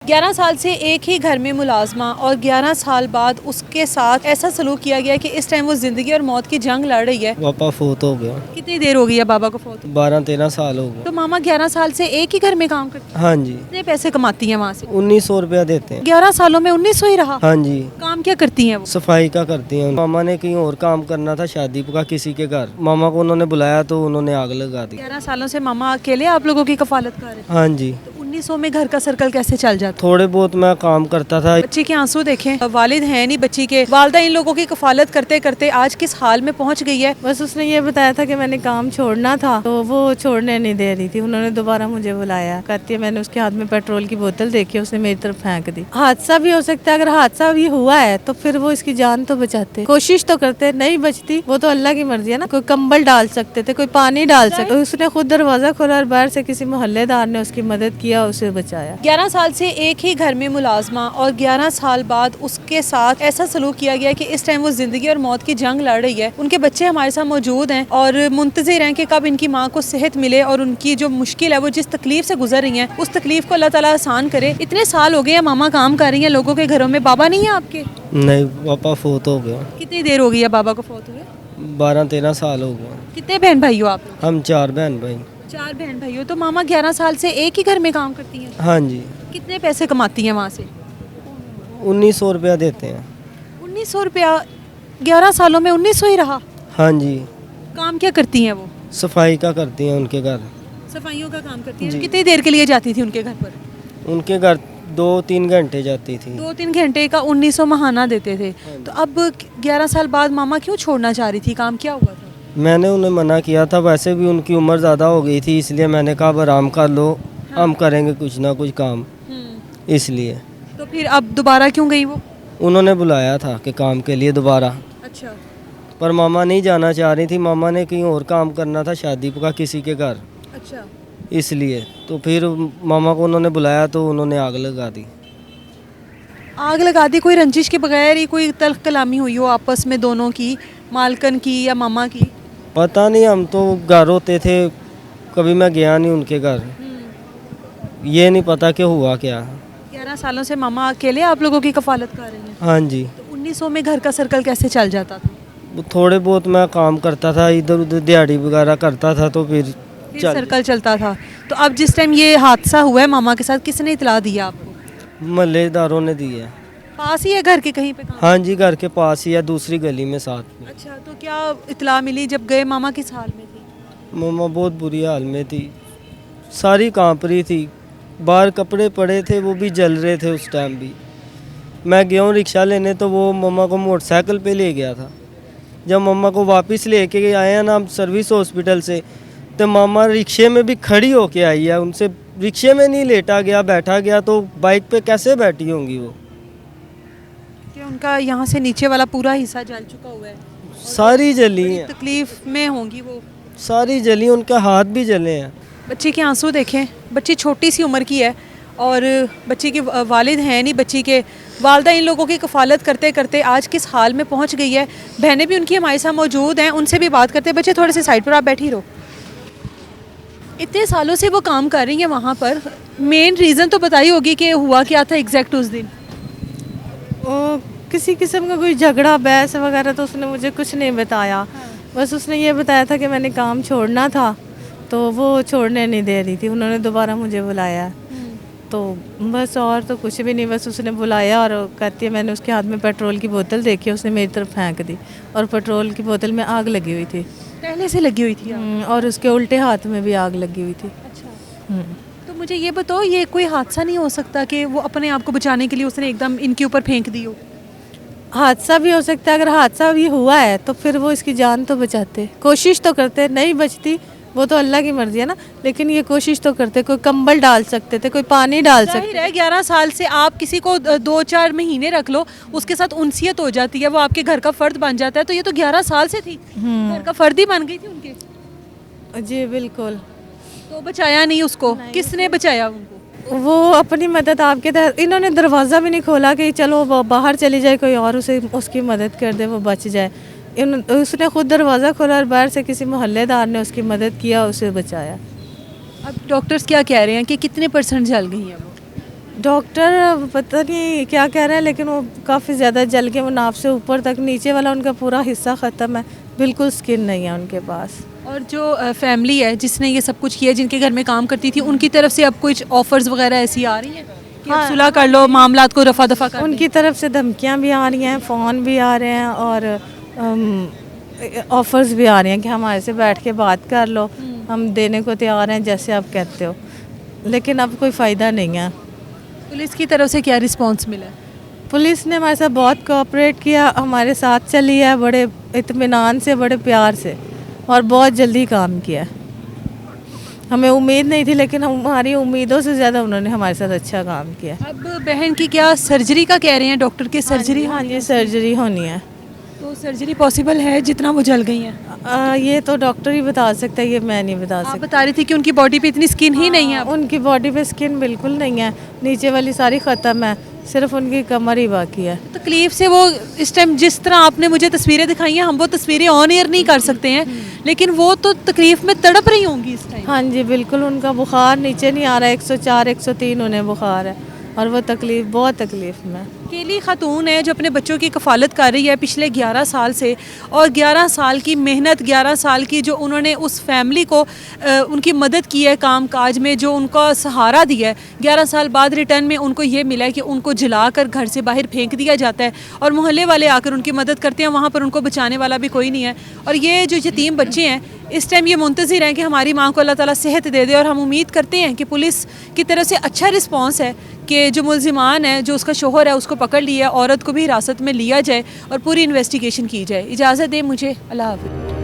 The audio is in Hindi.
11 साल से एक ही घर में मुलाजमा और 11 साल बाद उसके साथ ऐसा सलूक किया गया कि इस टाइम वो जिंदगी और मौत की जंग लड़ रही है। पापा फोत हो गया। कितनी देर हो गई है बाबा को फोत? 12-13 साल हो गए। तो मामा 11 साल से एक ही घर में काम करती है? हाँ जी। कितने पैसे कमाती हैं वहाँ से? 1900 रुपया देते हैं। 11 सालों में 1900 ही रहा? हाँ जी। काम क्या करती हैं वो? सफाई का करती हैं। मामा ने कहीं और काम करना था, शादी का किसी के घर। मामा को उन्होंने बुलाया तो उन्होंने आग लगा दी। 11 सालों से मामा अकेले आप लोगों की कफालत कर रहे हैं? हाँ जी। तो 1900 में घर का सर्कल कैसे चल जाता? थोड़े बहुत मैं काम करता था। बच्ची के आंसू देखें, वालिद हैं नहीं बच्ची के, वालदा इन लोगों की कफालत करते करते आज किस हाल में पहुंच गई है। बस उसने ये बताया था कि मैंने काम छोड़ना था तो वो छोड़ने नहीं दे रही थी। उन्होंने दोबारा मुझे बुलाया, कहती है मैंने उसके हाथ में पेट्रोल की बोतल देखी, उसने मेरी तरफ फेंक दी। हादसा भी हो सकता है, अगर हादसा भी हुआ है तो फिर वो इसकी जान तो बचाते, कोशिश तो करते, नहीं बचती वो तो अल्लाह की मर्जी है ना। कोई कंबल डाल सकते थे, कोई पानी डाल सकते, उसने खुद दरवाजा खोला और बाहर से किसी मोहल्लेदार ने उसकी मदद किया, उसे बचाया। 11 साल से एक ही घर में मुलाजमा और 11 साल बाद उसके साथ ऐसा सलूक किया गया कि इस टाइम वो जिंदगी और मौत की जंग लड़ रही है। उनके बच्चे हमारे साथ मौजूद हैं और मुंतज़िर हैं कि कब इनकी माँ को सेहत मिले और उनकी जो मुश्किल है, वो जिस तकलीफ से गुजर रही हैं, उस तकलीफ को अल्लाह ताला आसान करे। इतने साल हो गए हैं मामा काम कर रही हैं लोगों के घरों में, बाबा नहीं है आपके? नहीं, पापा फोत हो गया। कितनी देर हो गई है बाबा को फोत हुए? 12-13 साल हो गए। कितने बहन भाई हो आप लोग? हम 4 बहन भाई। 4 बहन भाई हो। तो मामा 11 साल से एक ही घर में काम करती हैं? हाँ जी। कितने पैसे कमाती हैं वहाँ से? 1900 रुपया देते हैं। 1900 रुपया? 11 सालों में 1900 ही रहा? हाँ जी। काम क्या करती हैं वो? सफाई का करती हैं उनके घर। सफाइयों का काम करती हैं। जी। कितनी देर के लिए जाती थी उनके घर पर? उनके घर 2-3 घंटे जाती थी। 2-3 घंटे का 1900 महाना देते थे। तो अब 11 साल बाद मामा क्यों छोड़ना चाह रही थी? काम क्या हुआ था? मैंने उन्हें मना किया था, वैसे भी उनकी उम्र ज़्यादा हो गई थी, इसलिए मैंने कहा अब आराम कर लो, हम करेंगे कुछ ना कुछ काम, इसलिए। तो फिर अब दोबारा क्यों गई वो? उन्होंने बुलाया था कि काम के लिए दोबारा, अच्छा पर मामा नहीं जाना चाह रही थी। मामा ने कहीं और काम करना था, शादी का किसी के घर, अच्छा। इसलिए। तो फिर मामा को उन्होंने बुलाया तो उन्होंने आग लगा दी। आग लगा दी? कोई रंजिश के बगैर ही कोई तल्ख कलामी हुई हो आपस में दोनों की, मालकन की या मामा की? पता नहीं, हम तो घर होते थे, कभी मैं गया नहीं उनके घर, ये नहीं पता कि हुआ क्या। 11 सालों से मामा अकेले आप लोगों की कफालत कर रही हैं? हाँ जी। तो 1900 में घर का सर्कल कैसे चल जाता था? थोड़े बहुत मैं काम करता था, इधर उधर दिहाड़ी वगैरह करता था, तो फिर सर्कल चलता था। तो अब जिस टाइम ये हादसा हुआ है मामा के साथ, किसने इतला दिया आपको? मोहल्लेदारों ने दी है। पास ही है घर के कहीं पे काम? हाँ जी, घर के पास ही है, दूसरी गली में साथ में। अच्छा, तो क्या इतला मिली जब गए? मामा किस हाल में थी? मम्मा बहुत बुरी हाल में थी, सारी कांप रही थी, बाहर कपड़े पड़े थे, वो भी जल रहे थे उस टाइम भी। मैं गया हूँ रिक्शा लेने तो वो मम्मा को मोटरसाइकिल पे ले गया था। जब मम्मा को वापस लेके आए हैं ना हम सर्विस हॉस्पिटल से, तो मम्मा रिक्शे में भी खड़ी होके आई है, उनसे रिक्शे में नहीं लेटा गया, बैठा गया, तो बाइक पे कैसे बैठी होंगी वो? कि उनका यहाँ से नीचे वाला पूरा हिस्सा जल चुका हुआ है, सारी जली हैं, तकलीफ में होंगी वो। सारी जली, उनके हाथ भी जले हैं। बच्ची के आंसू देखें, बच्ची छोटी सी उम्र की है और बच्ची के वालिद हैं नहीं बच्ची के, वालदा इन लोगों की कफालत करते करते आज किस हाल में पहुंच गई है। बहनें भी उनकी हमारे साथ मौजूद हैं, उनसे भी बात करते हैं। बच्चे थोड़े से साइड पर आप बैठी रहो। इतने सालों से वो काम कर रही हैं वहाँ पर, मेन रीज़न तो बताई होगी कि हुआ क्या था एग्जैक्ट उस दिन? वो किसी किस्म का कोई झगड़ा बहस वगैरह तो उसने मुझे कुछ नहीं बताया। बस उसने ये बताया था कि मैंने काम छोड़ना था तो वो छोड़ने नहीं दे रही थी। उन्होंने दोबारा मुझे बुलाया, तो बस और तो कुछ भी नहीं, बस उसने बुलाया और कहती है मैंने उसके हाथ में पेट्रोल की बोतल देखी, उसने मेरी तरफ फेंक दी और पेट्रोल की बोतल में आग लगी हुई थी। पहले से लगी हुई थी आग? और उसके उल्टे हाथ में भी आग लगी हुई थी। अच्छा। तो मुझे ये बताओ, ये कोई हादसा नहीं हो सकता कि वो अपने आप को बचाने के लिए उसने एकदम इनके ऊपर फेंक दी हो? हादसा भी हो सकता है, अगर हादसा भी हुआ है तो फिर वो इसकी जान तो बचाते, कोशिश तो करते, नहीं बचती वो तो अल्लाह की मर्जी है ना, लेकिन ये कोशिश तो करते, कोई कंबल डाल सकते थे, कोई पानी डाल सकते थे। 11 साल से आप किसी को 2-4 महीने रख लो, उसके साथ उनसियत हो जाती है, वो आपके घर का फर्द बन जाता है। तो ये तो 11 साल से थी, घर का फर्द ही बन गई थी उनके। जी बिल्कुल। तो बचाया नहीं उसको? किसने बचाया उनको? वो अपनी मदद आपके तहत, इन्होंने दरवाज़ा भी नहीं खोला कि चलो वो बाहर चली जाए, कोई और उसे उसकी मदद कर दे, वो बच जाए। उसने खुद दरवाज़ा खोला और बाहर से किसी मोहल्लेदार ने उसकी मदद किया, उसे बचाया। अब डॉक्टर्स क्या कह रहे हैं कि कितने % जल गई हैं वो? डॉक्टर पता नहीं क्या कह रहे हैं, लेकिन वो काफ़ी ज़्यादा जल के वो नाप से ऊपर तक, नीचे वाला उनका पूरा हिस्सा ख़त्म है, बिल्कुल स्किन नहीं है उनके पास। और जो फैमिली है जिसने ये सब कुछ किया, जिनके घर में काम करती थी, उनकी तरफ से अब कुछ ऑफर्स वगैरह ऐसी आ रही हैं कि आप सुलह कर लो, मामलात को रफा दफा कर उनकी तरफ से धमकियां भी आ रही हैं, फ़ोन भी आ रहे हैं और ऑफ़र्स भी आ रहे हैं कि हमारे से बैठ के बात कर लो, हम देने को तैयार हैं जैसे आप कहते हो, लेकिन अब कोई फ़ायदा नहीं है। पुलिस की तरफ से क्या रिस्पांस मिला है? पुलिस ने हमारे साथ बहुत कोऑपरेट किया, हमारे साथ चली है बड़े इत्मीनान से, बड़े प्यार से, और बहुत जल्दी काम किया। हमें उम्मीद नहीं थी, लेकिन हमारी उम्मीदों से ज़्यादा उन्होंने हमारे साथ अच्छा काम किया। अब बहन की क्या सर्जरी का कह रहे हैं डॉक्टर के, सर्जरी? हाँ जी, सर्जरी होनी है। तो सर्जरी पॉसिबल है जितना वो जल गई हैं? ये तो डॉक्टर ही बता सकता है, ये मैं नहीं बता आप सकती। बता रही थी कि उनकी बॉडी पे इतनी स्किन ही नहीं है अब। उनकी बॉडी पे स्किन बिल्कुल नहीं है, नीचे वाली सारी ख़त्म है, सिर्फ उनकी कमर ही बाकी है। तकलीफ से वो इस टाइम, जिस तरह आपने मुझे तस्वीरें दिखाई हैं, हम वो तस्वीरें ऑन एयर नहीं कर सकते हैं, लेकिन वो तो तकलीफ में तड़प रही होंगी इस टाइम। हाँ जी बिल्कुल, उनका बुखार नीचे नहीं आ रहा है, 104 103 उन्हें बुखार है, और वो तकलीफ, बहुत तकलीफ में। अकेली खातून है जो अपने बच्चों की कफ़ालत कर रही है पिछले 11 साल से, और 11 साल की मेहनत, 11 साल की जो उन्होंने उस फैमिली को उनकी मदद की है काम काज में, जो उनका सहारा दिया है, 11 साल बाद रिटर्न में उनको ये मिला है कि उनको जलाकर घर से बाहर फेंक दिया जाता है, और मोहल्ले वाले आकर उनकी मदद करते हैं, वहाँ पर उनको बचाने वाला भी कोई नहीं है। और ये जो यतीम बच्चे हैं इस टाइम ये मुंतज़िर हैं कि हमारी माँ को अल्लाह ताला सेहत दे दे, और हम उम्मीद करते हैं कि पुलिस की तरफ से अच्छा रिस्पांस है कि जो मुल्ज़िमान है, जो उसका शोहर है, उसको पकड़ लिया, औरत को भी हिरासत में लिया जाए और पूरी इन्वेस्टिगेशन की जाए। इजाज़त दें मुझे, अल्लाह हाफ़िज़।